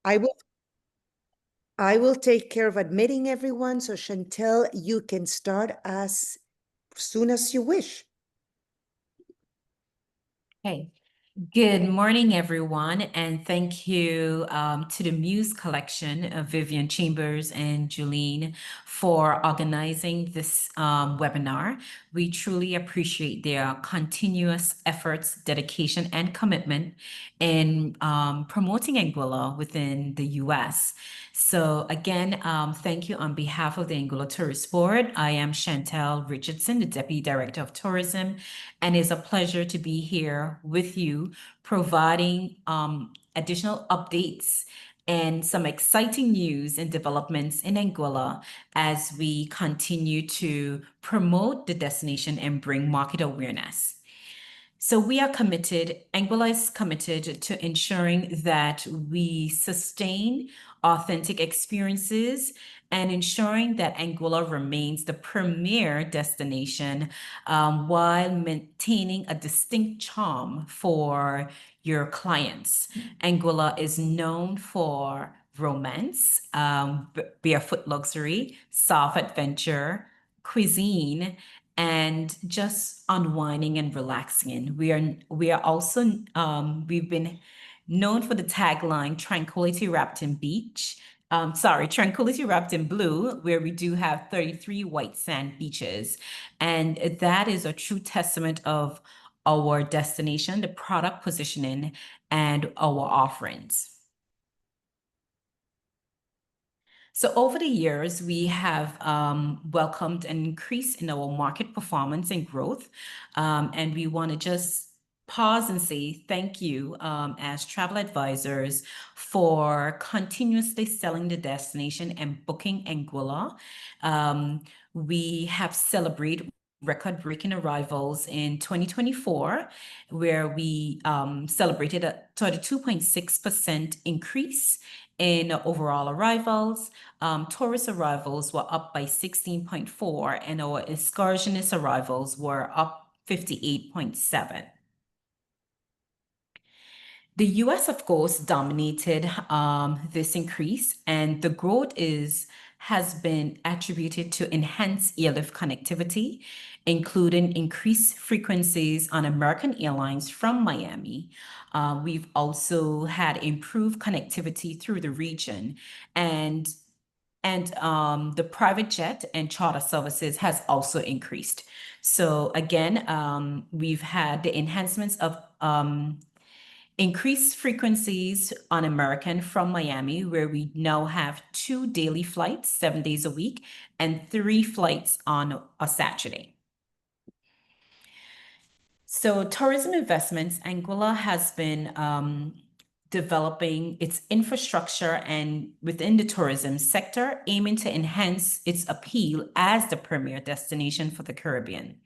I will I will take care of admitting everyone. So Chantel, you can start as soon as you wish. Hey, good morning, everyone, and thank you to the Muse collection of Vivian Chambers and Julene for organizing this webinar. We truly appreciate their continuous efforts, dedication, and commitment in promoting Anguilla within the US. So again, thank you on behalf of the Anguilla Tourist Board. I am Chantel Richardson, the Deputy Director of Tourism, and it's a pleasure to be here with you, providing additional updates and some exciting news and developments in Anguilla as we continue to promote the destination and bring market awareness. So we are committed, Anguilla is committed to ensuring that we sustain authentic experiences and ensuring that Anguilla remains the premier destination while maintaining a distinct charm for your clients. Anguilla is known for romance, barefoot luxury, soft adventure, cuisine, and just unwinding and relaxing. We are also we've been known for the tagline "Tranquility Wrapped in Beach." Tranquility Wrapped in Blue, where we do have 33 white sand beaches, and that is a true testament of our destination, the product positioning, and our offerings. So over the years, we have welcomed an increase in our market performance and growth. And we want to just pause and say thank you as travel advisors for continuously selling the destination and booking Anguilla. We have celebrated record-breaking arrivals in 2024, where we celebrated a 32.6% increase in overall arrivals. Tourist arrivals were up by 16.4, and our excursionist arrivals were up 58.7. The US, of course, dominated this increase, and the growth has been attributed to enhanced airlift connectivity, including increased frequencies on American Airlines from Miami. We've also had improved connectivity through the region, and the private jet and charter services has also increased. So again, we've had the enhancements of increased frequencies on American from Miami, where we now have 2 daily flights, 7 days a week, and 3 flights on a Saturday. So tourism investments, Anguilla has been developing its infrastructure and within the tourism sector, aiming to enhance its appeal as the premier destination for the Caribbean.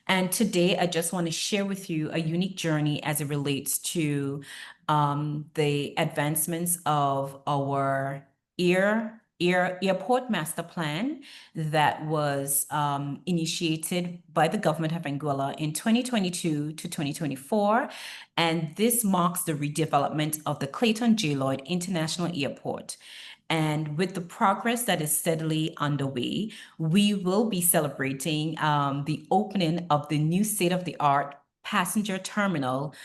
And today, I just want to share with you a unique journey as it relates to the advancements of our airport master plan that was initiated by the government of Anguilla in 2022 to 2024. And this marks the redevelopment of the Clayton J. Lloyd International Airport. And with the progress that is steadily underway, we will be celebrating the opening of the new state-of-the-art passenger terminal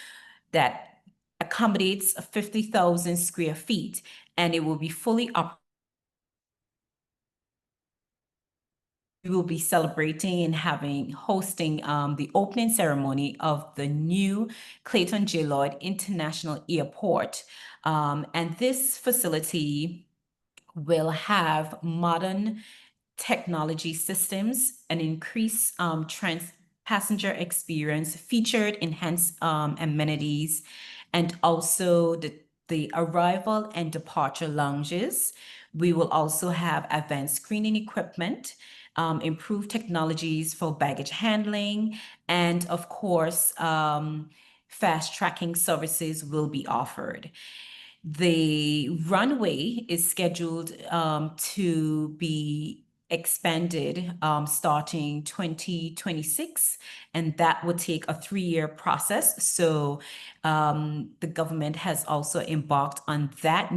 that accommodates 50,000 square feet, and it will be fully operational. We will be celebrating and hosting the opening ceremony of the new Clayton J. Lloyd International Airport. And this facility will have modern technology systems and increase passenger experience, featured enhanced amenities, and also the arrival and departure lounges. We will also have advanced screening equipment, improved technologies for baggage handling, and of course, fast tracking services will be offered. The runway is scheduled to be expanded starting 2026, and that would take a 3-year process. So the government has also embarked on that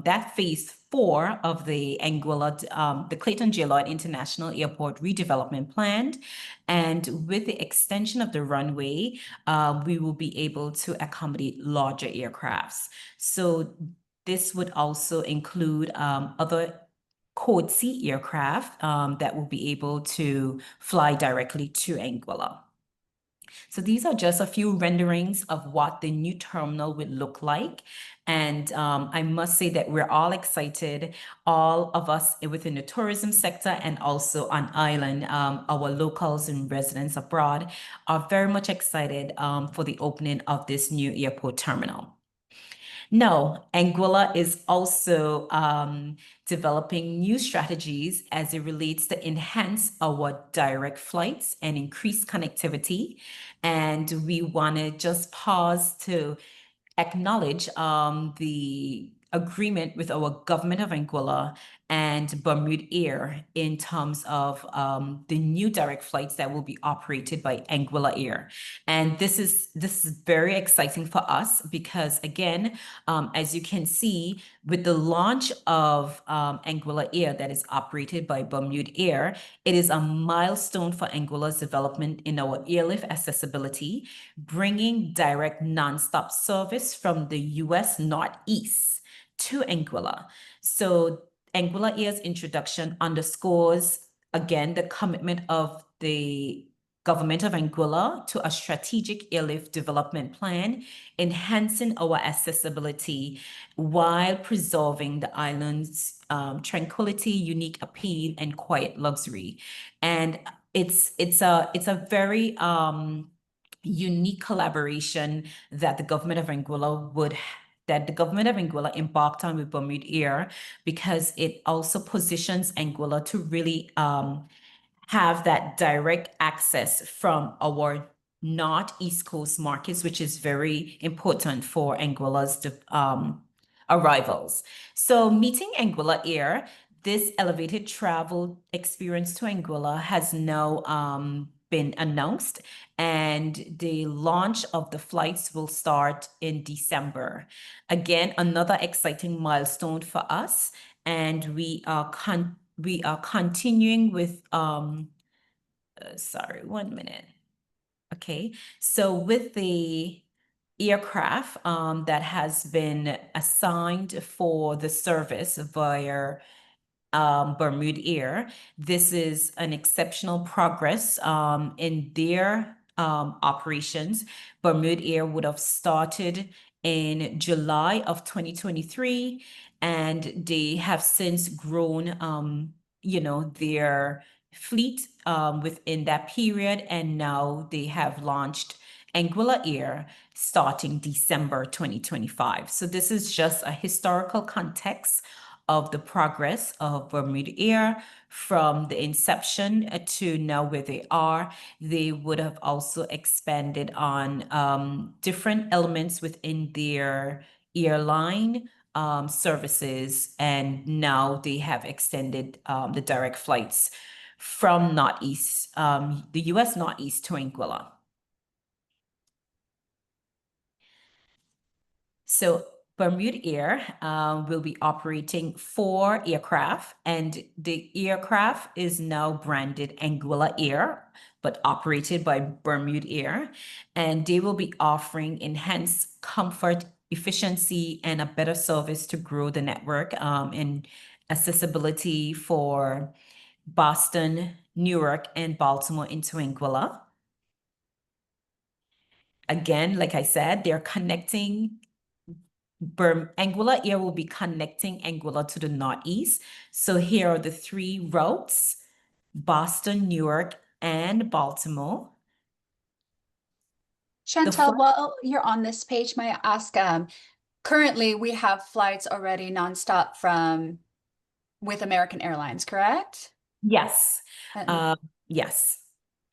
that phase 4 of the Anguilla, the Clayton J. Lloyd International Airport redevelopment plan. And with the extension of the runway, we will be able to accommodate larger aircrafts. So this would also include other Code C aircraft that will be able to fly directly to Anguilla. So these are just a few renderings of what the new terminal would look like. And I must say that we're all excited, all of us within the tourism sector and also on island, our locals and residents abroad are very much excited for the opening of this new airport terminal. No, Anguilla is also developing new strategies as it relates to enhance our direct flights and increase connectivity. And we want to just pause to acknowledge the agreement with our government of Anguilla and Bermuda Air in terms of the new direct flights that will be operated by Anguilla Air. And this is very exciting for us because, again, as you can see, with the launch of Anguilla Air that is operated by Bermuda Air, it is a milestone for Anguilla's development in our airlift accessibility, bringing direct nonstop service from the U.S. Northeast to Anguilla. So Anguilla Air's introduction underscores, again, the commitment of the government of Anguilla to a strategic airlift development plan, enhancing our accessibility while preserving the island's tranquility, unique appeal, and quiet luxury. And it's a very unique collaboration that the government of Anguilla embarked on with Bermuda Air, because it also positions Anguilla to really have that direct access from our North-East Coast markets, which is very important for Anguilla's arrivals. So meeting Anguilla Air, this elevated travel experience to Anguilla has now been announced, and the launch of the flights will start in December. Again, another exciting milestone for us, and we are continuing with sorry, 1 minute. Okay, so with the aircraft that has been assigned for the service via Bermuda Air, this is an exceptional progress in their operations. Bermuda Air would have started in July of 2023, and they have since grown, their fleet within that period, and now they have launched Anguilla Air starting December 2025. So this is just a historical context of the progress of Bermuda Air from the inception to now where they are. They would have also expanded on different elements within their airline services, and now they have extended the direct flights from Northeast, the U.S. Northeast to Anguilla. So Bermuda Air will be operating 4 aircraft, and the aircraft is now branded Anguilla Air, but operated by Bermuda Air. And they will be offering enhanced comfort, efficiency, and a better service to grow the network and accessibility for Boston, Newark, and Baltimore into Anguilla. Again, like I said, they're connecting Anguilla Air will be connecting Anguilla to the Northeast. So here are the 3 routes: Boston, Newark, and Baltimore. Chantel, while you're on this page, may I ask, currently we have flights already nonstop with American Airlines, correct? Yes. And, yes.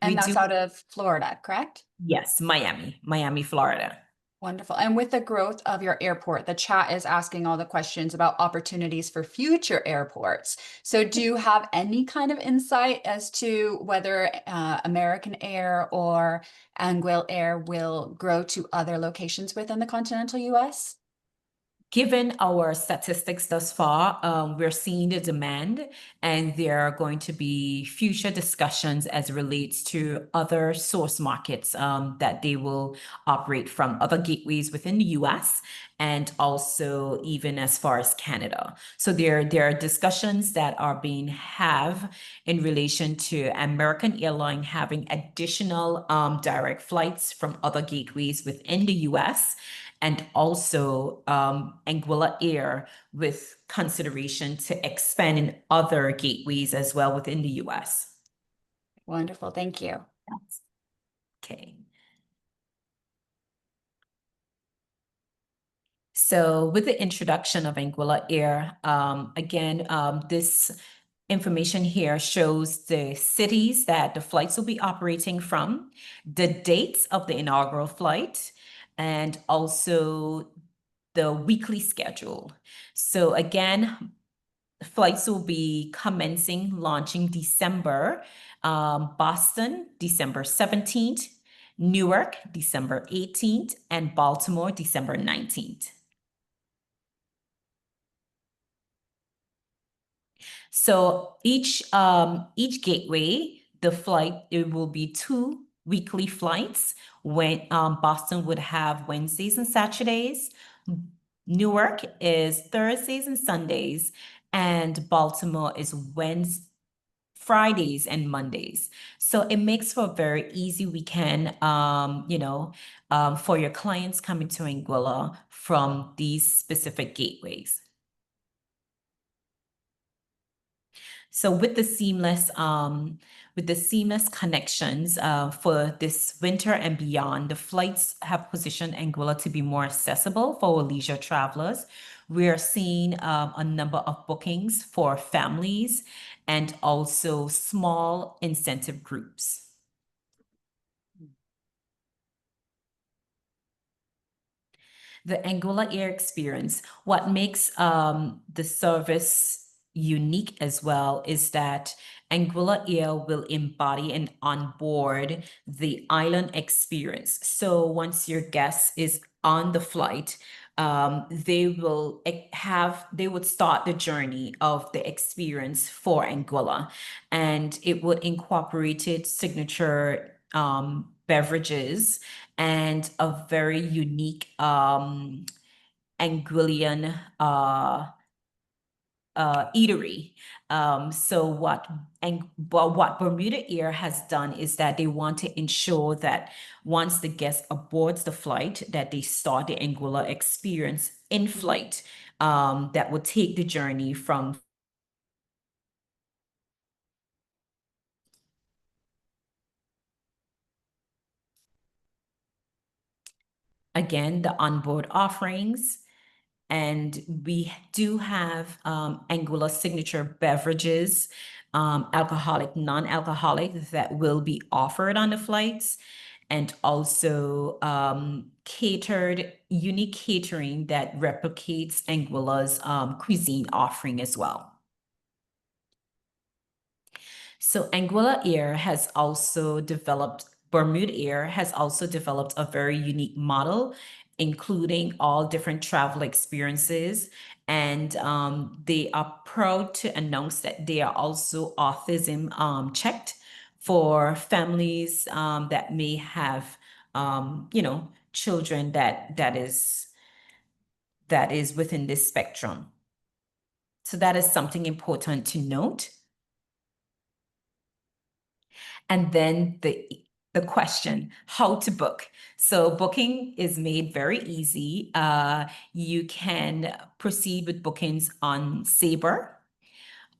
and that's out of Florida, correct? Yes, Miami, Florida. Wonderful. And with the growth of your airport, the chat is asking all the questions about opportunities for future airports. So do you have any kind of insight as to whether American Air or Anguilla Air will grow to other locations within the continental US? Given our statistics thus far, we're seeing the demand, and there are going to be future discussions as it relates to other source markets that they will operate from, other gateways within the US, and also even as far as Canada. So there are discussions that are being have in relation to American Airline having additional direct flights from other gateways within the US, and also Anguilla Air with consideration to expand in other gateways as well within the US. Wonderful. Thank you. Okay. So with the introduction of Anguilla Air, again, this information here shows the cities that the flights will be operating from, the dates of the inaugural flight, and also the weekly schedule. So again, flights will be launching December, Boston, December 17th, Newark, December 18th, and Baltimore, December 19th. So each gateway, it will be 2 weekly flights. When Boston would have Wednesdays and Saturdays, Newark is Thursdays and Sundays, and Baltimore is Fridays and Mondays. So it makes for a very easy weekend, for your clients coming to Anguilla from these specific gateways. So with the seamless connections for this winter and beyond, the flights have positioned Anguilla to be more accessible for leisure travelers. We are seeing a number of bookings for families and also small incentive groups. The Anguilla Air experience, what makes the service unique as well is that Anguilla Air will embody and onboard the island experience. So once your guest is on the flight, they would start the journey of the experience for Anguilla, and it would incorporate its signature beverages and a very unique Anguillian eatery. So what Bermuda Air has done is that they want to ensure that once the guest aboards the flight, that they start the Anguilla experience in flight, that will take the journey from again, the onboard offerings. And we do have Anguilla signature beverages, alcoholic, non-alcoholic, that will be offered on the flights, and also unique catering that replicates Anguilla's cuisine offering as well. So Anguilla Air has also developed, Bermuda Air has also developed a very unique model, including all different travel experiences. And they are proud to announce that they are also autism checked for families that may have, children that is within this spectrum. So that is something important to note. And then the question, how to book. So booking is made very easy. You can proceed with bookings on Sabre.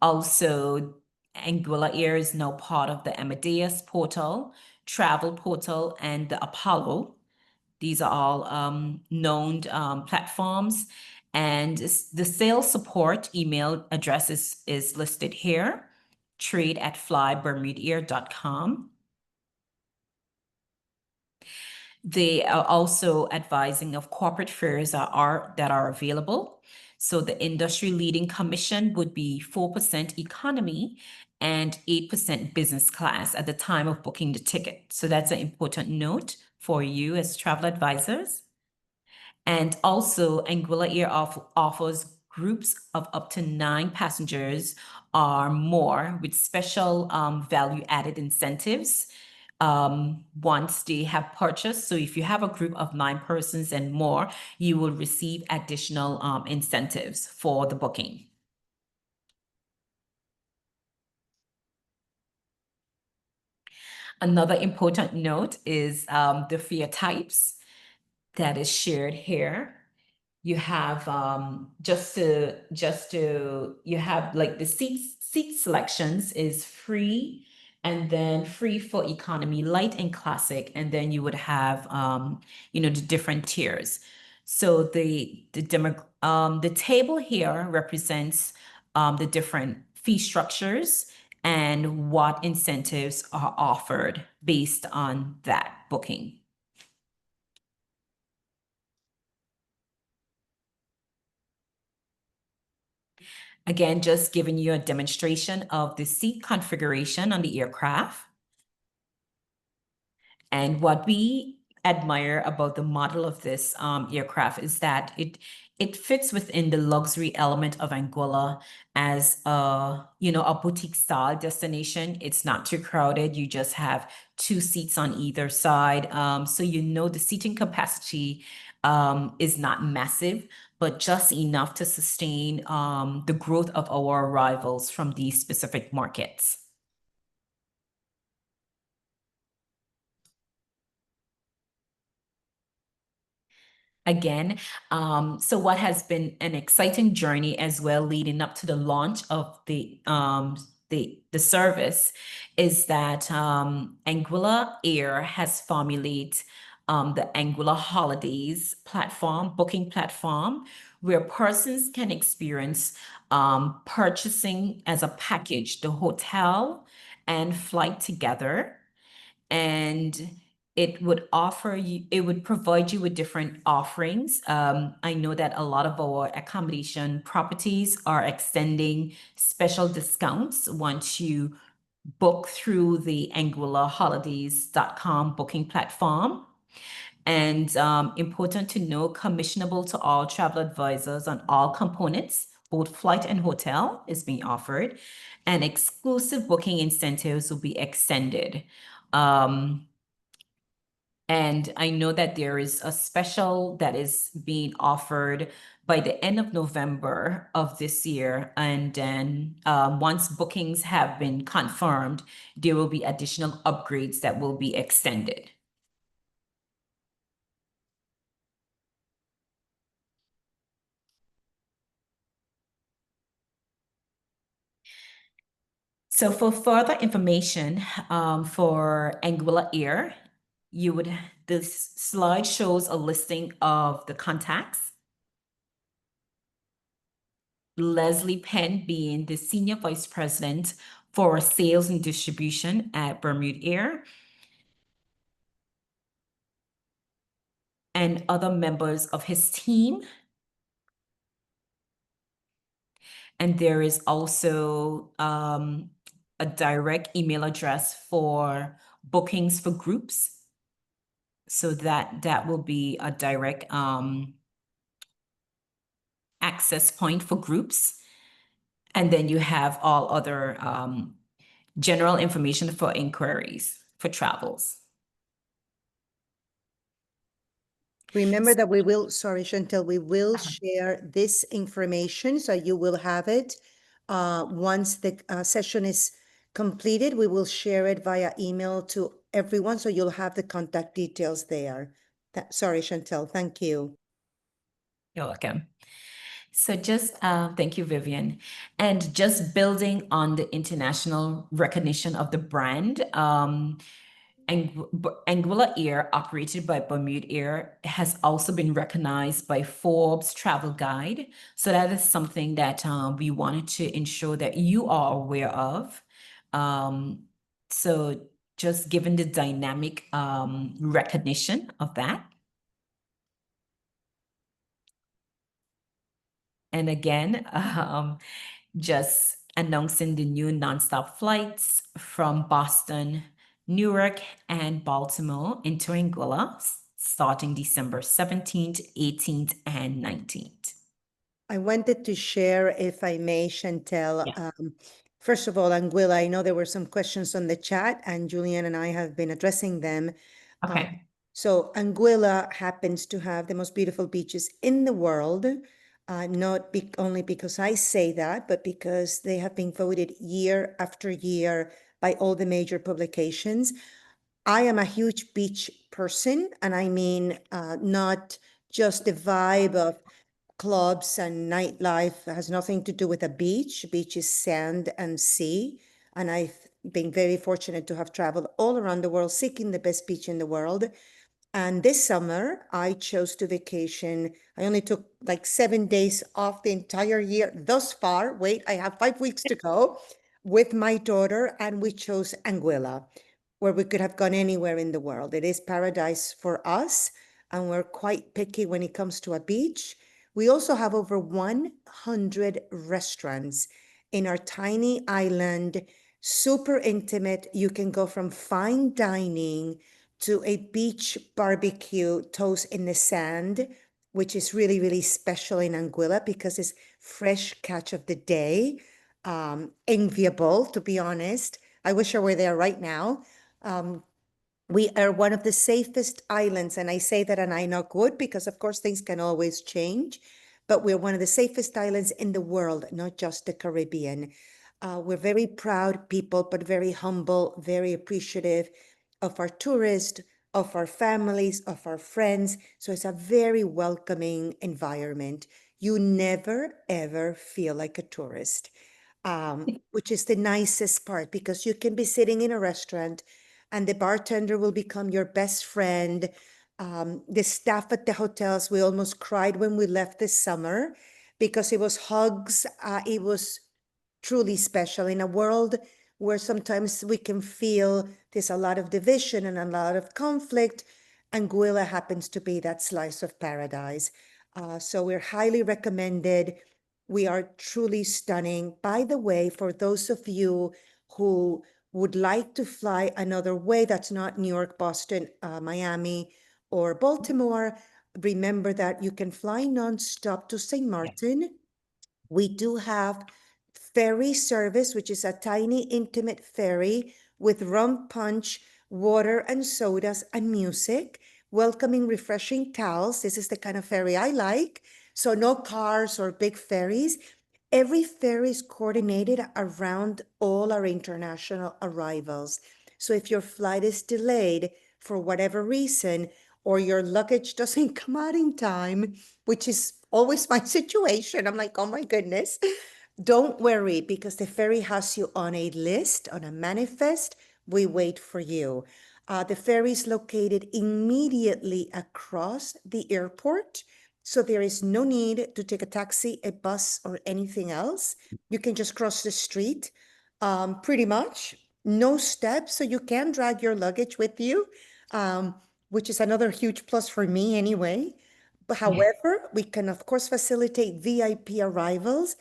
Also, Anguilla Air is now part of the Amadeus portal, Travel portal, and the Apollo. These are all known platforms. And the sales support email address is listed here, trade@flybermudair.com. They are also advising of corporate fairs that are available. So the industry leading commission would be 4% economy and 8% business class at the time of booking the ticket. So that's an important note for you as travel advisors. And also, Anguilla Air offers groups of up to 9 passengers or more with special value-added incentives once they have purchased. So if you have a group of 9 persons and more, you will receive additional incentives for the booking. Another important note is the fare types that is shared here. You have you have like the seat selections is free, and then free for economy, light, and classic, and then you would have the different tiers. So the table here represents the different fee structures and what incentives are offered based on that booking. Again, just giving you a demonstration of the seat configuration on the aircraft. And what we admire about the model of this aircraft is that it fits within the luxury element of Anguilla as a boutique style destination. It's not too crowded. You just have 2 seats on either side. So the seating capacity is not massive, but just enough to sustain the growth of our arrivals from these specific markets. Again, so what has been an exciting journey as well leading up to the launch of the service is that Anguilla Air has formulated the Anguilla Holidays platform, booking platform, where persons can experience purchasing as a package the hotel and flight together. And it would provide you with different offerings. I know that a lot of our accommodation properties are extending special discounts once you book through the anguillaholidays.com booking platform. And important to know, commissionable to all travel advisors on all components, both flight and hotel, is being offered, and exclusive booking incentives will be extended. And I know that there is a special that is being offered by the end of November of this year. And then once bookings have been confirmed, there will be additional upgrades that will be extended. So for further information for Anguilla Air, this slide shows a listing of the contacts. Leslie Penn being the Senior Vice President for Sales and Distribution at Bermuda Air, and other members of his team. And there is also a direct email address for bookings for groups. So that will be a direct access point for groups. And then you have all other general information for inquiries for travels. Remember that sorry, Chantel, we will share this information, so you will have it. Once the session is completed, we will share it via email to everyone, so you'll have the contact details there. Sorry, Chantel, thank you. You're welcome. So just thank you, Vivian. And just building on the international recognition of the brand, Anguilla Air, operated by Bermuda Air, has also been recognized by Forbes Travel Guide. So that is something that we wanted to ensure that you are aware of. So just given the dynamic recognition of that. And again, just announcing the new nonstop flights from Boston, Newark, and Baltimore into Anguilla, starting December 17th, 18th, and 19th. I wanted to share, if I may, Chantel. Yeah. First of all, Anguilla, I know there were some questions on the chat, and Julian and I have been addressing them. Okay. So Anguilla happens to have the most beautiful beaches in the world, not only because I say that, but because they have been voted year after year by all the major publications. I am a huge beach person, and I mean not just the vibe of clubs and nightlife has nothing to do with a beach. Beach is sand and sea. And I've been very fortunate to have traveled all around the world seeking the best beach in the world. And this summer, I chose to vacation. I only took like 7 days off the entire year thus far. Wait, I have 5 weeks to go with my daughter, and we chose Anguilla, where we could have gone anywhere in the world. It is paradise for us, and we're quite picky when it comes to a beach. We also have over 100 restaurants in our tiny island, super intimate. You can go from fine dining to a beach barbecue, toast in the sand, which is really, really special in Anguilla because it's fresh catch of the day. Enviable, to be honest. I wish I were there right now. We are one of the safest islands, and I say that and I knock wood because, of course, things can always change, but we're one of the safest islands in the world, not just the Caribbean. We're very proud people, but very humble, very appreciative of our tourists, of our families, of our friends. So it's a very welcoming environment. You never, ever feel like a tourist, which is the nicest part because you can be sitting in a restaurant and the bartender will become your best friend. The staff at the hotels, we almost cried when we left this summer because it was hugs. It was truly special in a world where sometimes we can feel there's a lot of division and a lot of conflict. Anguilla happens to be that slice of paradise. So we're highly recommended. We are truly stunning. By the way, for those of you who would like to fly another way that's not New York, Boston, Miami, or Baltimore, remember that you can fly nonstop to St. Martin. We do have ferry service, which is a tiny, intimate ferry with rum punch, water and sodas and music, welcoming, refreshing towels. This is the kind of ferry I like. So no cars or big ferries. Every ferry is coordinated around all our international arrivals. So if your flight is delayed for whatever reason, or your luggage doesn't come out in time, which is always my situation, I'm like, oh my goodness, don't worry because the ferry has you on a list, on a manifest. We wait for you. The ferry is located immediately across the airport. So there is no need to take a taxi, a bus, or anything else. You can just cross the street, pretty much. No steps, so you can drag your luggage with you, which is another huge plus for me anyway. But however, we can, of course, facilitate VIP arrivals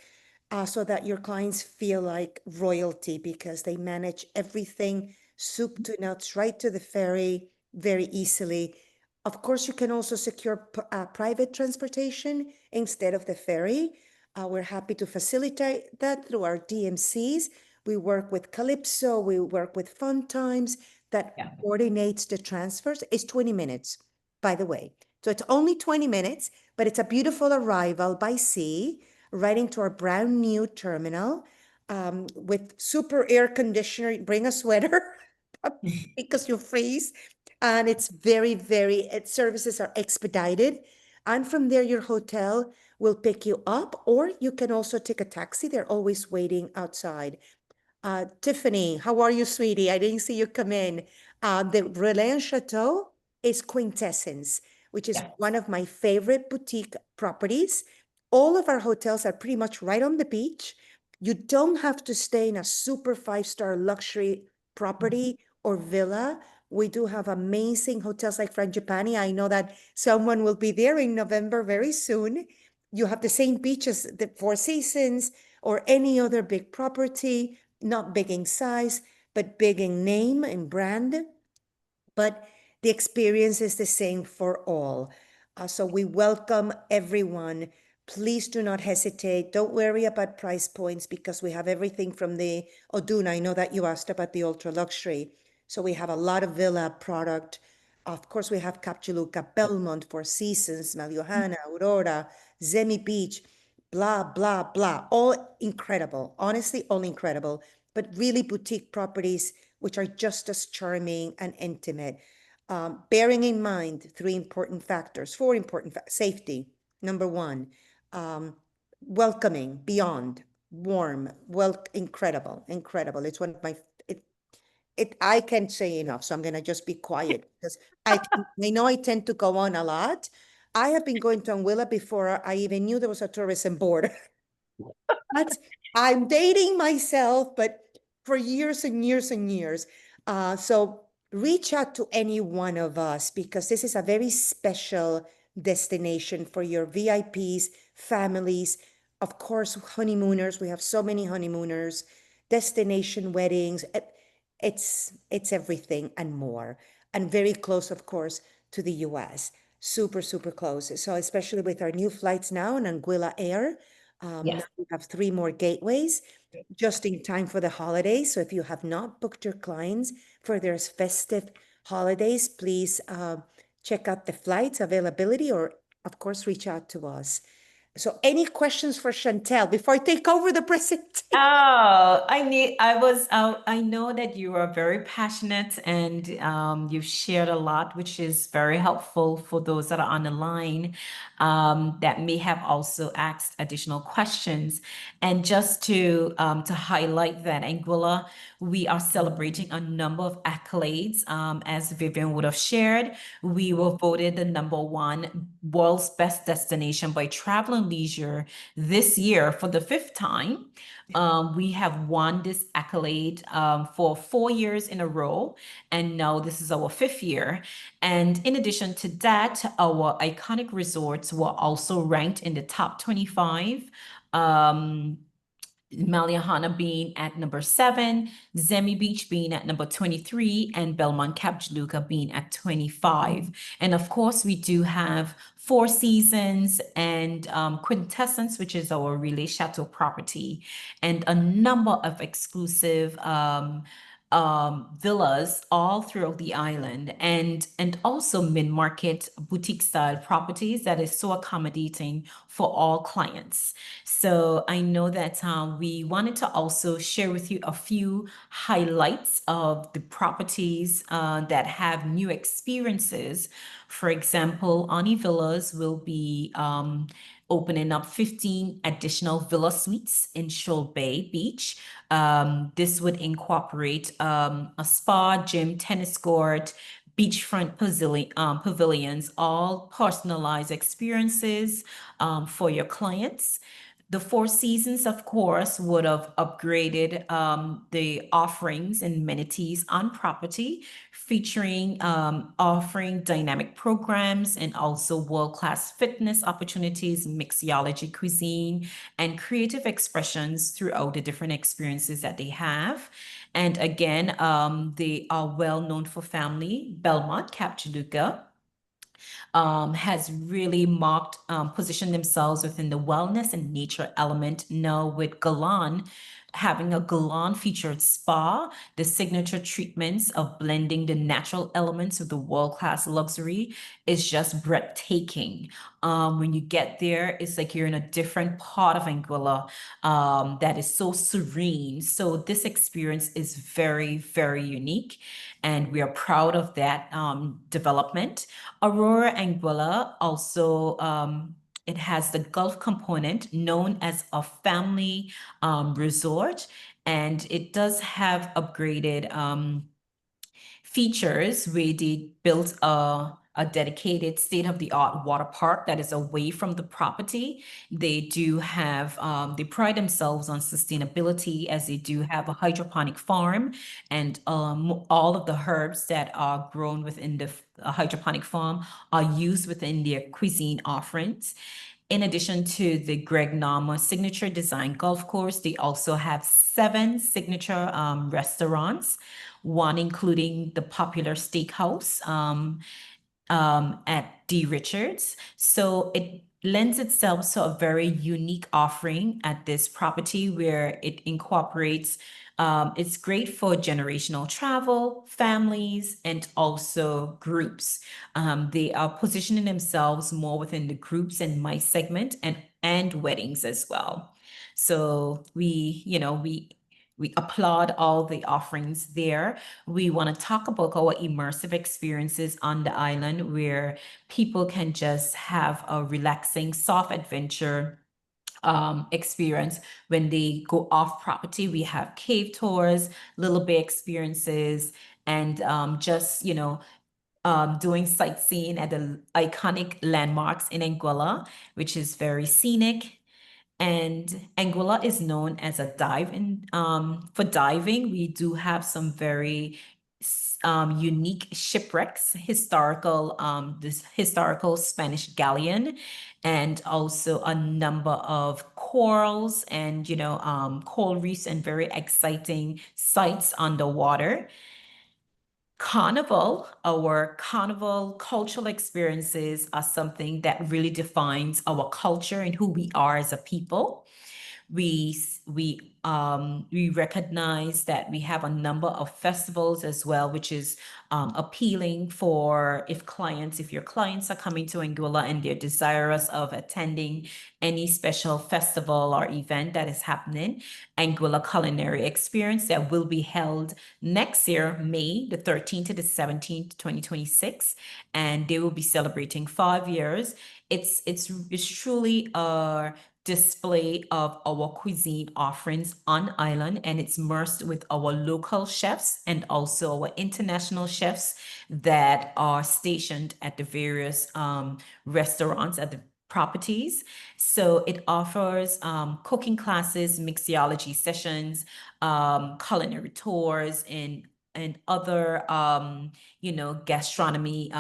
so that your clients feel like royalty because they manage everything, soup to nuts, right to the ferry very easily. Of course, you can also secure private transportation instead of the ferry. We're happy to facilitate that through our DMCs. We work with Calypso, we work with Fun Times that coordinates the transfers. It's 20 minutes, by the way. So it's only 20 minutes, but it's a beautiful arrival by sea right into our brand new terminal with super air conditioner. Bring a sweater because you freeze. And it's very, services are expedited. And from there, your hotel will pick you up, or you can also take a taxi. They're always waiting outside. Tiffany, how are you, sweetie? I didn't see you come in. The Relais Chateau is Quintessence, which is one of my favorite boutique properties. All of our hotels are pretty much right on the beach. You don't have to stay in a super 5-star luxury property or villa. We do have amazing hotels like Frangipani. I know that someone will be there in November very soon. You have the same beach as the Four Seasons or any other big property, not big in size, but big in name and brand. But the experience is the same for all. So we welcome everyone. Please do not hesitate. Don't worry about price points because we have everything from the Oduna. I know that you asked about the ultra luxury. So we have a lot of villa product. Of course, we have Capchuluca, Belmont, Four Seasons, Maliohana, Aurora, Zemi Beach, blah, blah, blah. All incredible. Honestly, all incredible. But really boutique properties which are just as charming and intimate. Bearing in mind four important factors. Safety, number one. Welcoming, beyond, warm, incredible, incredible. It's one of my, I can't say enough, so I'm going to just be quiet because I know I tend to go on a lot. I have been going to Anguilla before I even knew there was a tourism board. But I'm dating myself, but for years and years and years. So reach out to any one of us because this is a very special destination for your VIPs, families, of course, honeymooners. We have so many honeymooners, destination weddings. It's everything and more, and very close, of course, to the US. Super, super close. So especially with our new flights now on Anguilla Air. Now Yes. we have 3 more gateways just in time for the holidays. So if you have not booked your clients for their festive holidays, please check out the flights availability or, of course, reach out to us. So any questions for Chantel before I take over the presentation? Oh, I know that you are very passionate and you've shared a lot, which is very helpful for those that are on the line that may have also asked additional questions. And just to highlight that Anguilla, we are celebrating a number of accolades. As Vivian would have shared, we were voted the #1 world's best destination by Travel and Leisure this year for the 5th time. We have won this accolade for 4 years in a row, and now this is our 5th year. And in addition to that, our iconic resorts were also ranked in the top 25. Maliahana being at #7, Zemi Beach being at #23, and Belmont Capjuluca being at 25. And of course, we do have Four Seasons and Quintessence, which is our Relais Chateau property, and a number of exclusive villas all throughout the island, and also mid-market boutique style properties that is so accommodating for all clients. So I know that we wanted to also share with you a few highlights of the properties that have new experiences. For example, Ani Villas will be opening up 15 additional villa suites in Shoal Bay Beach. This would incorporate a spa, gym, tennis court, beachfront pavilions, all personalized experiences for your clients. The Four Seasons, of course, would have upgraded the offerings and amenities on property, featuring offering dynamic programs and also world-class fitness opportunities, mixology cuisine, and creative expressions throughout the different experiences that they have. And again, they are well known for family. Belmont Capjuluca has really positioned themselves within the wellness and nature element now with Galan having a Galan featured spa, the signature treatments of blending the natural elements of the world-class luxury is just breathtaking. When you get there, it's like you're in a different part of Anguilla that is so serene. So this experience is very, very unique, and we are proud of that development. Aurora Anguilla also it has the Gulf component known as a family resort, and it does have upgraded features where they built a a dedicated state-of-the-art water park that is away from the property. They do have, they pride themselves on sustainability, as they do have a hydroponic farm, and all of the herbs that are grown within the hydroponic farm are used within their cuisine offerings. In addition to the Greg Nama signature design golf course, they also have 7 signature restaurants, one including the popular steakhouse at D. Richards. So it lends itself to a very unique offering at this property, where it incorporates, it's great for generational travel, families, and also groups. They are positioning themselves more within the groups and MICE segment, and weddings as well. So we applaud all the offerings there. We want to talk about our immersive experiences on the island, where people can just have a relaxing, soft adventure experience when they go off property. We have cave tours, little bay experiences, and just doing sightseeing at the iconic landmarks in Anguilla, which is very scenic. And Anguilla is known as a for diving. We do have some very unique shipwrecks, this historical Spanish galleon, and also a number of corals and coral reefs, and very exciting sights underwater. Our carnival cultural experiences are something that really defines our culture and who we are as a people. We recognize that we have a number of festivals as well, which is appealing for if your clients are coming to Anguilla and they're desirous of attending any special festival or event that is happening. Anguilla Culinary Experience that will be held next year, May the 13th to the 17th, 2026, and they will be celebrating 5 years. It's truly a display of our cuisine offerings on island, and it's immersed with our local chefs and also our international chefs that are stationed at the various restaurants at the properties. So it offers cooking classes, mixology sessions, culinary tours, and other gastronomy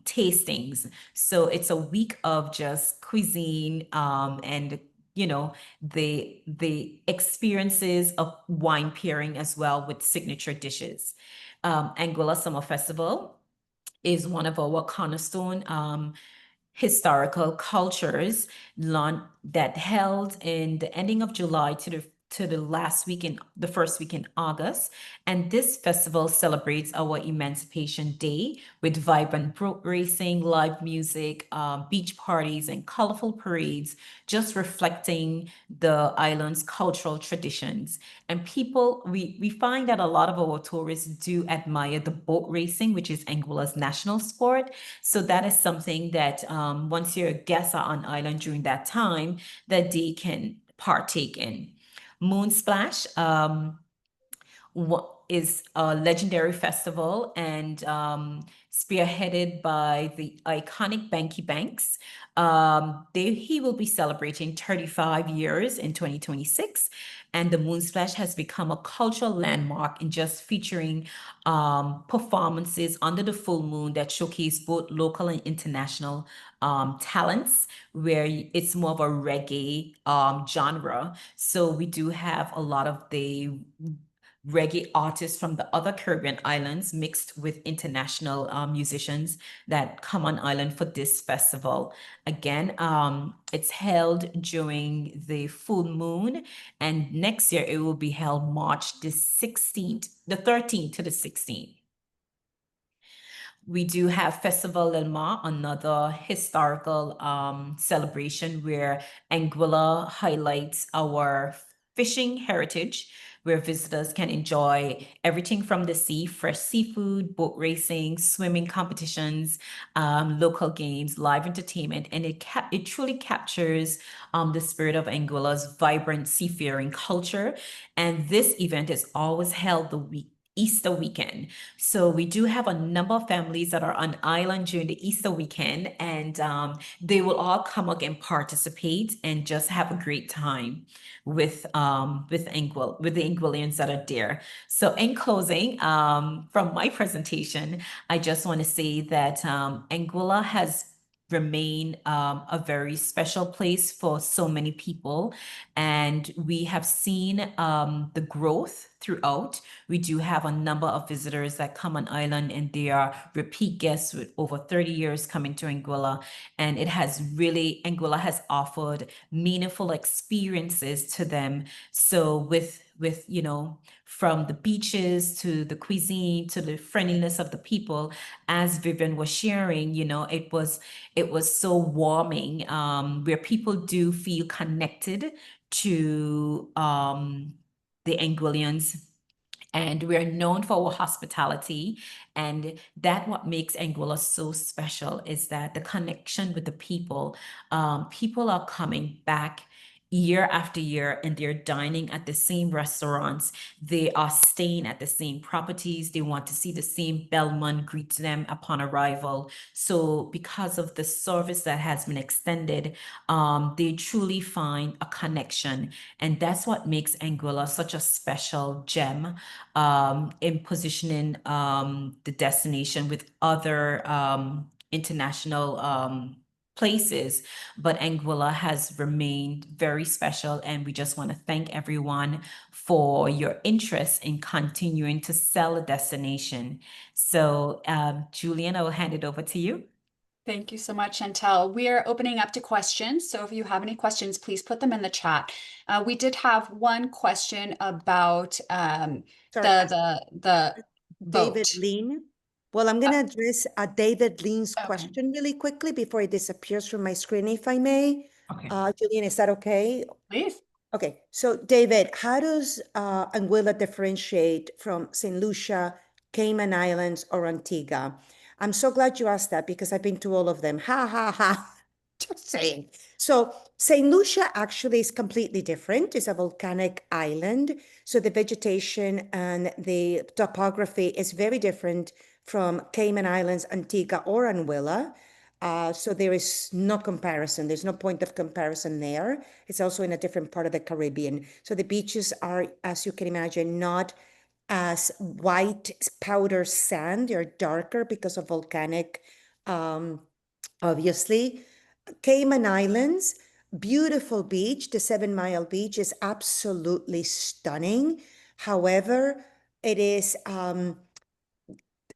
tastings. So it's a week of just cuisine and the experiences of wine pairing as well with signature dishes. Anguilla Summer Festival is one of our cornerstone historical cultures that held in the ending of July to the last week the first week in August. And this festival celebrates our Emancipation Day with vibrant boat racing, live music, beach parties, and colorful parades, just reflecting the island's cultural traditions. And we find that a lot of our tourists do admire the boat racing, which is Anguilla's national sport. So that is something that once your guests are on island during that time, that they can partake in. Moon Splash is a legendary festival, and spearheaded by the iconic Banky Banks. He will be celebrating 35 years in 2026, and the Moon Splash has become a cultural landmark, in just featuring performances under the full moon that showcase both local and international talents, where it's more of a reggae genre. So we do have a lot of the reggae artists from the other Caribbean islands mixed with international musicians that come on island for this festival. Again, it's held during the full moon, and next year it will be held March the 13th to the 16th. We do have Festival del Mar, another historical celebration where Anguilla highlights our fishing heritage, where visitors can enjoy everything from the sea: fresh seafood, boat racing, swimming competitions, local games, live entertainment, and it truly captures the spirit of Anguilla's vibrant seafaring culture. And this event is always held the week Easter weekend. So we do have a number of families that are on island during the Easter weekend, and they will all come up and participate and just have a great time with the Anguillians that are there. So in closing, from my presentation, I just want to say that Anguilla has remained a very special place for so many people, and we have seen the growth throughout. We do have a number of visitors that come on island, and they are repeat guests with over 30 years coming to Anguilla. And Anguilla has offered meaningful experiences to them. So with from the beaches to the cuisine to the friendliness of the people, as Vivian was sharing, it was so warming, where people do feel connected to the Anguillians. And we're known for our hospitality. And that what makes Anguilla so special is that the connection with the people. People are coming back year after year, and they're dining at the same restaurants. They are staying at the same properties. They want to see the same bellman greet them upon arrival. So because of the service that has been extended, they truly find a connection. And that's what makes Anguilla such a special gem in positioning the destination with other international places. But Anguilla has remained very special, and we just want to thank everyone for your interest in continuing to sell a destination. So Julian, I will hand it over to you. Thank you so much, Chantel. We are opening up to questions. So if you have any questions, please put them in the chat. We did have one question about Sorry, the David vote. Lean. Well, I'm going to address David Lean's Okay. question really quickly before it disappears from my screen, if I may. Okay. Julian, is that okay? Please. Okay, so David, how does Anguilla differentiate from St. Lucia, Cayman Islands, or Antigua? I'm so glad you asked that because I've been to all of them. Ha ha ha. Just saying. So St. Lucia actually is completely different. It's a volcanic island. So the vegetation and the topography is very different from Cayman Islands, Antigua, or Anguilla. So there is no comparison. There's no point of comparison there. It's also in a different part of the Caribbean. So the beaches are, as you can imagine, not as white powder sand. They're darker because of volcanic, obviously. Cayman Islands, beautiful beach. The 7 Mile Beach is absolutely stunning. However, it is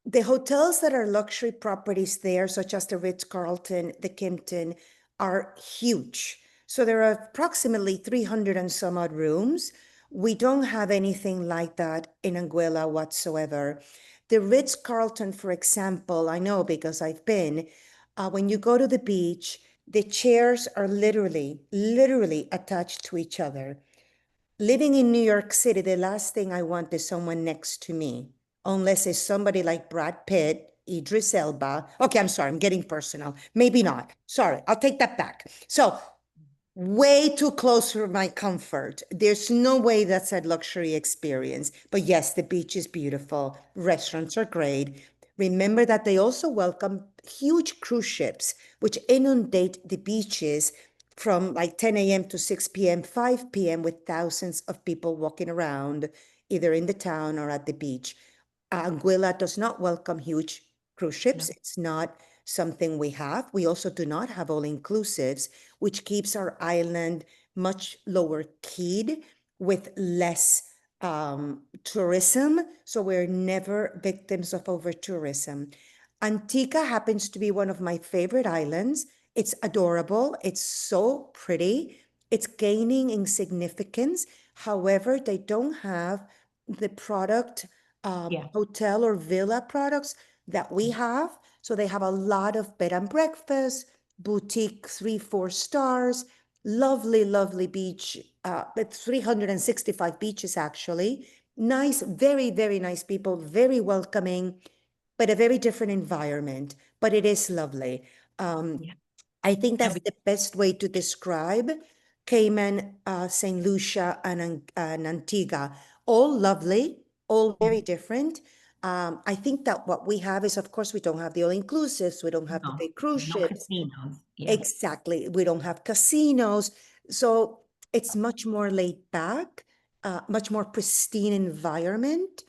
the hotels that are luxury properties there, such as the Ritz-Carlton, the Kimpton, are huge. So there are approximately 300 and some odd rooms. We don't have anything like that in Anguilla whatsoever. The Ritz-Carlton, for example, I know because I've been, when you go to the beach, the chairs are literally attached to each other. Living in New York City, the last thing I want is someone next to me, unless it's somebody like Brad Pitt, Idris Elba. Okay, I'm sorry, I'm getting personal. Maybe not. Sorry, I'll take that back. So way too close for my comfort. There's no way that's a luxury experience. But yes, the beach is beautiful. Restaurants are great. Remember that they also welcome huge cruise ships, which inundate the beaches from like 10 a.m. to 6 p.m., 5 p.m. with thousands of people walking around, either in the town or at the beach. Anguilla does not welcome huge cruise ships. No. It's not something we have. We also do not have all-inclusives, which keeps our island much lower keyed with less tourism. So we're never victims of over-tourism. Antigua happens to be one of my favorite islands. It's adorable. It's so pretty. It's gaining in significance. However, they don't have the product, Yeah. hotel or villa products that we have. So they have a lot of bed and breakfast, boutique 3-4 stars, lovely beach, with 365 beaches actually. Nice, very nice people, very welcoming, but a very different environment. But it is lovely. Yeah. I think that's we- the best way to describe Cayman, St. Lucia, and Antigua. All lovely, all very different. I think that what we have is, of course, we don't have the all-inclusives, we don't have the No, big cruise no ships. casinos. Yeah. Exactly. We don't have casinos. So it's much more laid back, much more pristine environment.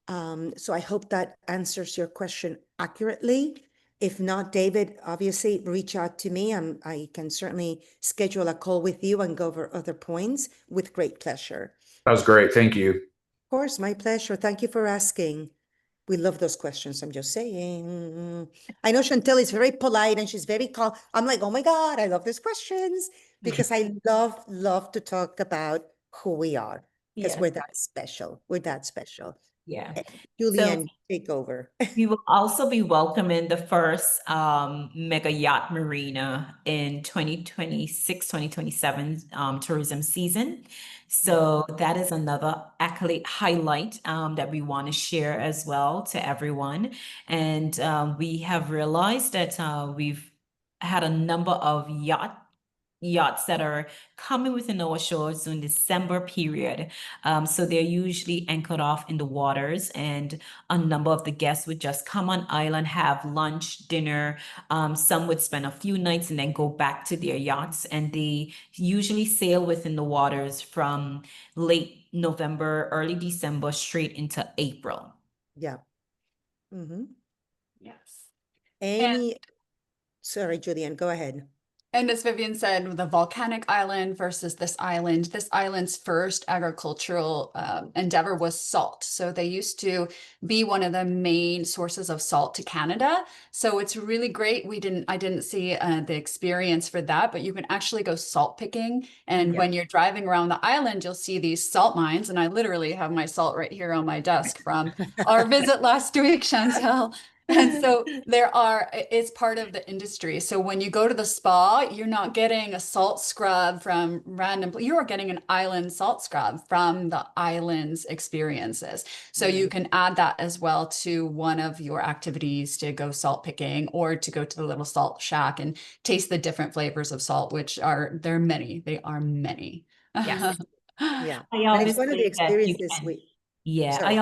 So I hope that answers your question accurately. If not, David, obviously reach out to me. I can certainly schedule a call with you and go over other points with great pleasure. That was great. Thank you. Of course, my pleasure. Thank you for asking. We love those questions. I'm just saying. I know Chantel is very polite and she's very calm. I'm like, oh my God, I love these questions because I love to talk about who we are because Yeah. we're that special. We're that special. Yeah. Julian, take over. We will also be welcoming the first mega yacht marina in 2026-2027 tourism season. So that is another accolade highlight that we want to share as well to everyone. And we have realized that we've had a number of yachts that are coming within our shores during December period. So they're usually anchored off in the waters, and a number of the guests would just come on island, have lunch, dinner. Some would spend a few nights and then go back to their yachts, and they usually sail within the waters from late November, early December, straight into April. Yeah. Mm-hmm. Yes. Sorry, Julian, go ahead. And as Vivian said, the volcanic island versus this island's first agricultural endeavor was salt. So they used to be one of the main sources of salt to Canada. So it's really great. I didn't see the experience for that, but you can actually go salt picking. And when you're driving around the island, you'll see these salt mines. And I literally have my salt right here on my desk from our visit last week, Chantel. And so it's part of the industry. So when you go to the spa, you're not getting a salt scrub from you are getting an island salt scrub from the island's experiences. So you can add that as well to one of your activities to go salt picking or to go to the little salt shack and taste the different flavors of salt, they are many. Yes. Yeah. I And always it's one of the say that you experiences can. Yeah, sorry.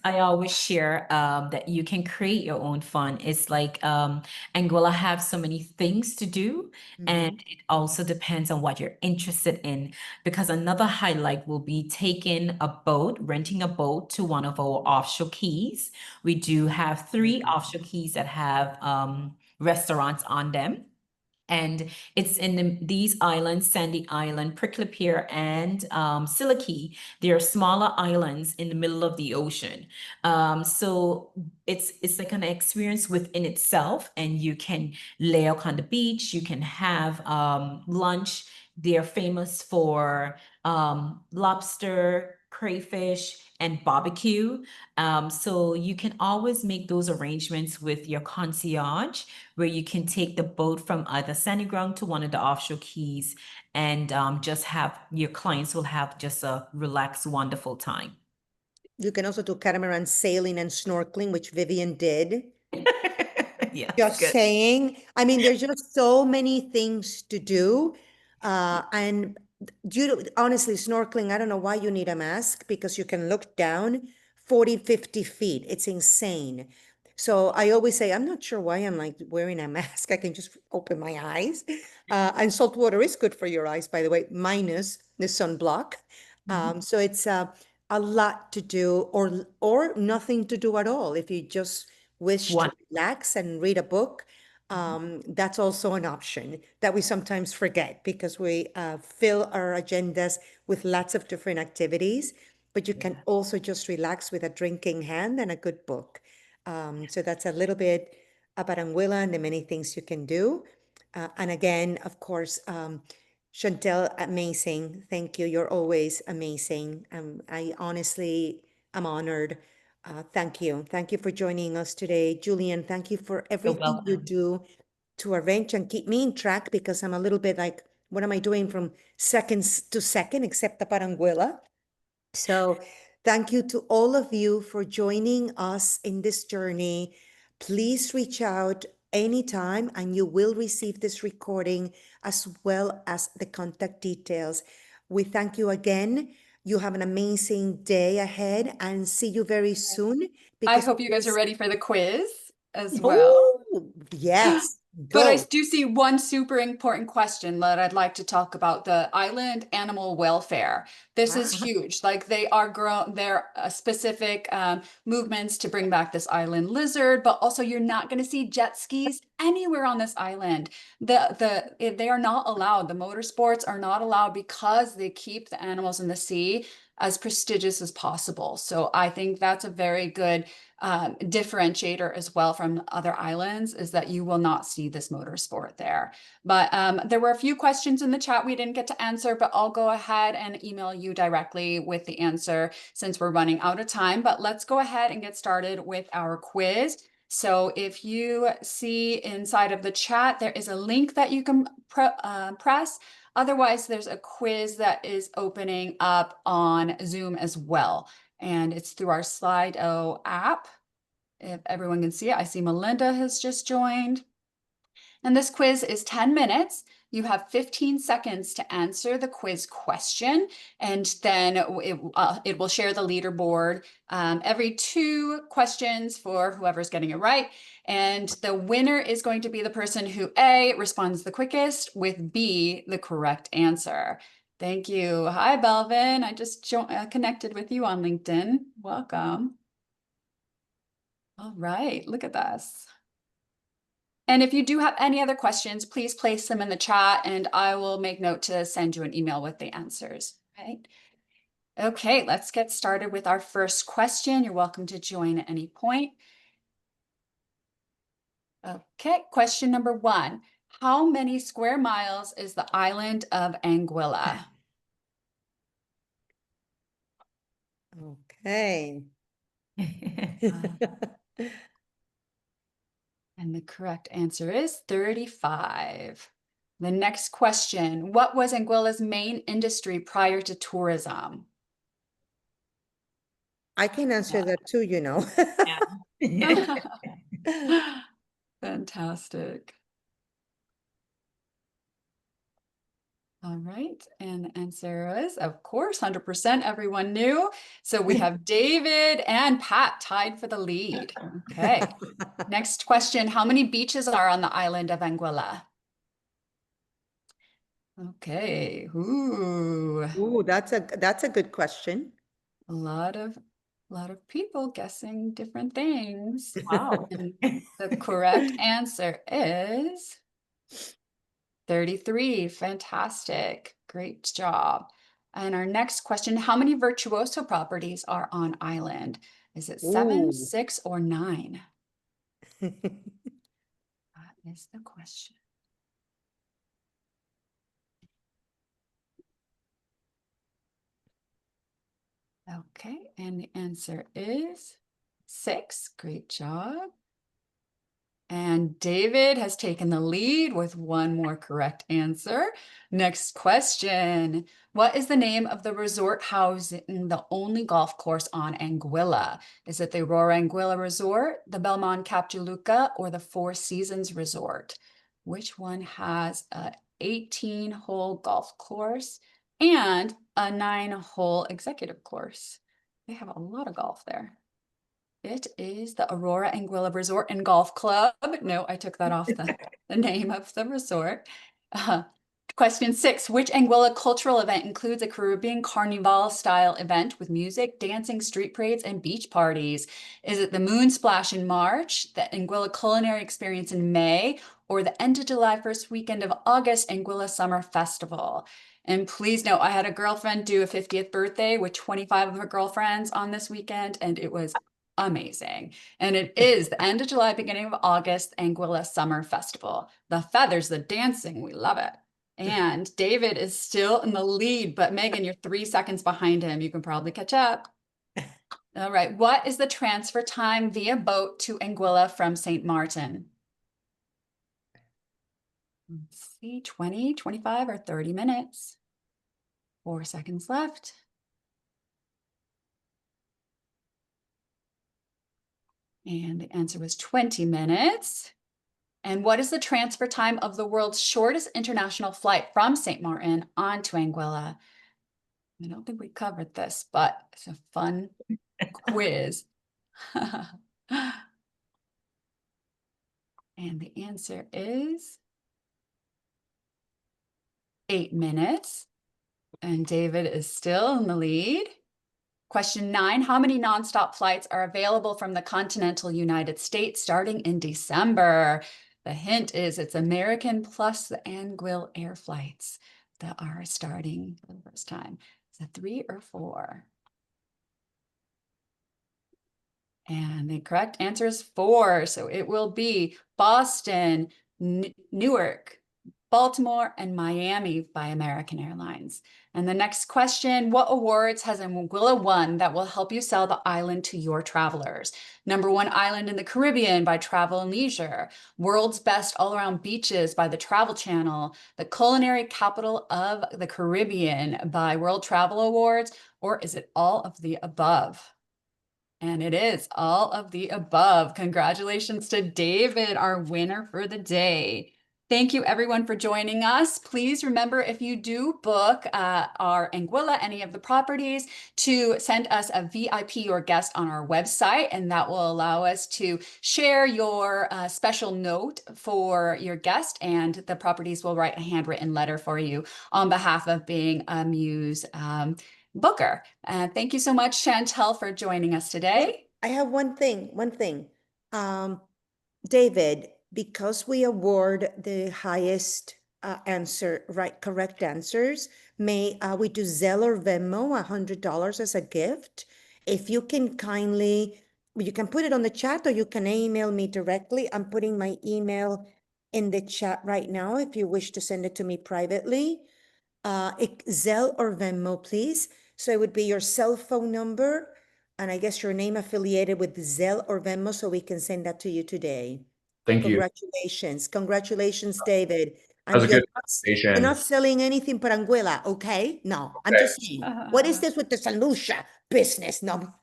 I always share that you can create your own fun. It's like Anguilla have so many things to do, and it also depends on what you're interested in. Because another highlight will be renting a boat to one of our offshore keys. We do have 3 offshore keys that have restaurants on them. And it's in these islands, Sandy Island, Prickly Pear, and Siliki. They are smaller islands in the middle of the ocean. So it's like an experience within itself, and you can lay out on the beach. You can have lunch. They're famous for lobster, crayfish, and barbecue. So you can always make those arrangements with your concierge, where you can take the boat from either Sandy Ground to one of the offshore keys, and just have your clients will have just a relaxed, wonderful time. You can also do catamaran sailing and snorkeling, which Vivian did. Yes, Just good. saying. I mean, there's just so many things to do. And honestly, snorkeling, I don't know why you need a mask because you can look down 40, 50 feet. It's insane. So I always say, I'm not sure why I'm like wearing a mask. I can just open my eyes. And salt water is good for your eyes, by the way, minus the sunblock. So it's a lot to do or nothing to do at all. If you just wish to relax and read a book, that's also an option that we sometimes forget because we fill our agendas with lots of different activities, but you can also just relax with a drink in hand and a good book. So that's a little bit about Anguilla and the many things you can do. And again, of course, Chantel, amazing. Thank you. You're always amazing. I honestly am honored. Thank you. Thank you for joining us today. Julian, thank you for everything you do to arrange and keep me in track because I'm a little bit like, what am I doing from seconds to second, except the Paranguela? So thank you to all of you for joining us in this journey. Please reach out anytime and you will receive this recording as well as the contact details. We thank you again. You have an amazing day ahead and see you very soon. I Because hope you guys are ready for the quiz as well. oh, yes, But I go. do see one super important question that I'd like to talk about, the island animal welfare. This is huge. Like they are there are specific movements to bring back this island lizard, but also you're not going to see jet skis anywhere on this island. They are not allowed. The motorsports are not allowed because they keep the animals in the sea as prestigious as possible. So I think that's a very good differentiator as well from other islands, is that you will not see this motorsport there. But there were a few questions in the chat we didn't get to answer, but I'll go ahead and email you directly with the answer since we're running out of time. But let's go ahead and get started with our quiz. So if you see inside of the chat, there is a link that you can press. Otherwise, there's a quiz that is opening up on Zoom as well. And it's through our Slido app. If everyone can see it, I see Melinda has just joined. And this quiz is 10 minutes. You have 15 seconds to answer the quiz question, and then it will share the leaderboard every 2 questions for whoever's getting it right. And the winner is going to be the person who A, responds the quickest with B, the correct answer. Thank you. Hi, Belvin. I just connected with you on LinkedIn. Welcome. All right, look at this. And if you do have any other questions, please place them in the chat and I will make note to send you an email with the answers, right? Okay, let's get started with our first question. You're welcome to join at any point. Okay, question number 1. How many square miles is the island of Anguilla? Okay. And the correct answer is 35. The next question, what was Anguilla's main industry prior to tourism? I can answer that too, you know. Fantastic. All right, and the answer is, of course, 100%. Everyone knew. So we have David and Pat tied for the lead. Okay. Next question, how many beaches are on the island of Anguilla? Okay. Ooh. Ooh, that's a good question. A lot of people guessing different things. Wow. And the correct answer is 33. Fantastic. Great job. And our next question, how many virtuoso properties are on island? Is it 7, Ooh. 6, or 9? That is the question. Okay, and the answer is 6. Great job. And David has taken the lead with one more correct answer. Next question. What is the name of the resort housing the only golf course on Anguilla? Is it the Aurora Anguilla Resort, the Belmont Cap de Luca, or the Four Seasons Resort? Which one has a 18-hole golf course and a 9-hole executive course? They have a lot of golf there. It is the Aurora Anguilla Resort and Golf Club. No, I took that off the name of the resort. Question 6, which Anguilla cultural event includes a Caribbean Carnival style event with music, dancing, street parades, and beach parties? Is it the Moon Splash in March, the Anguilla Culinary Experience in May, or the end of July, first weekend of August Anguilla Summer Festival? And please note, I had a girlfriend do a 50th birthday with 25 of her girlfriends on this weekend, and it was amazing. And it is the end of July, beginning of August, Anguilla Summer Festival. The feathers, the dancing, we love it. And David is still in the lead, but Megan, you're 3 seconds behind him. You can probably catch up. All right, what is the transfer time via boat to Anguilla from St. Martin? Let's see, 20, 25, or 30 minutes. 4 seconds left. And the answer was 20 minutes. And what is the transfer time of the world's shortest international flight from St. Martin on to Anguilla? I don't think we covered this, but it's a fun quiz. And the answer is 8 minutes. And David is still in the lead. Question 9, how many nonstop flights are available from the continental United States starting in December? The hint is it's American plus the Anguilla air flights that are starting for the first time. Is it 3 or 4? And the correct answer is 4. So it will be Boston, Newark, Baltimore, and Miami by American Airlines. And the next question, what awards has Anguilla won that will help you sell the island to your travelers? #1 island in the Caribbean by Travel and Leisure, World's Best All-Around Beaches by the Travel Channel, the Culinary Capital of the Caribbean by World Travel Awards, or is it all of the above? And it is all of the above. Congratulations to David, our winner for the day. Thank you everyone for joining us. Please remember, if you do book our Anguilla, any of the properties, to send us a VIP or guest on our website, and that will allow us to share your special note for your guest, and the properties will write a handwritten letter for you on behalf of being a Muse booker. Thank you so much, Chantel, for joining us today. I have one thing. David, because we award the highest correct answers, may we do Zelle or Venmo $100 as a gift? If you can kindly, you can put it on the chat or you can email me directly. I'm putting my email in the chat right now if you wish to send it to me privately. Zelle or Venmo, please. So it would be your cell phone number and I guess your name affiliated with Zelle or Venmo, so we can send that to you today. Thank you. Congratulations. Congratulations, David. That was a And good you're presentation. not selling anything for Anguilla, okay? No, I'm just saying. What is this with the San Lucia business? No.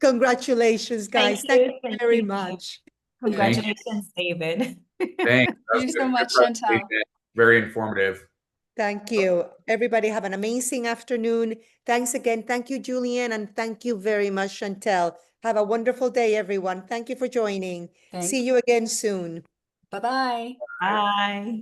Congratulations, guys. Thank you very much. Congratulations, David. Thanks. Thank you so much, Chantel. Very informative. Thank you. Everybody have an amazing afternoon. Thanks again. Thank you, Julian, and thank you very much, Chantel. Have a wonderful day, everyone. Thank you for joining. Thank See you again soon. Bye-bye. Bye.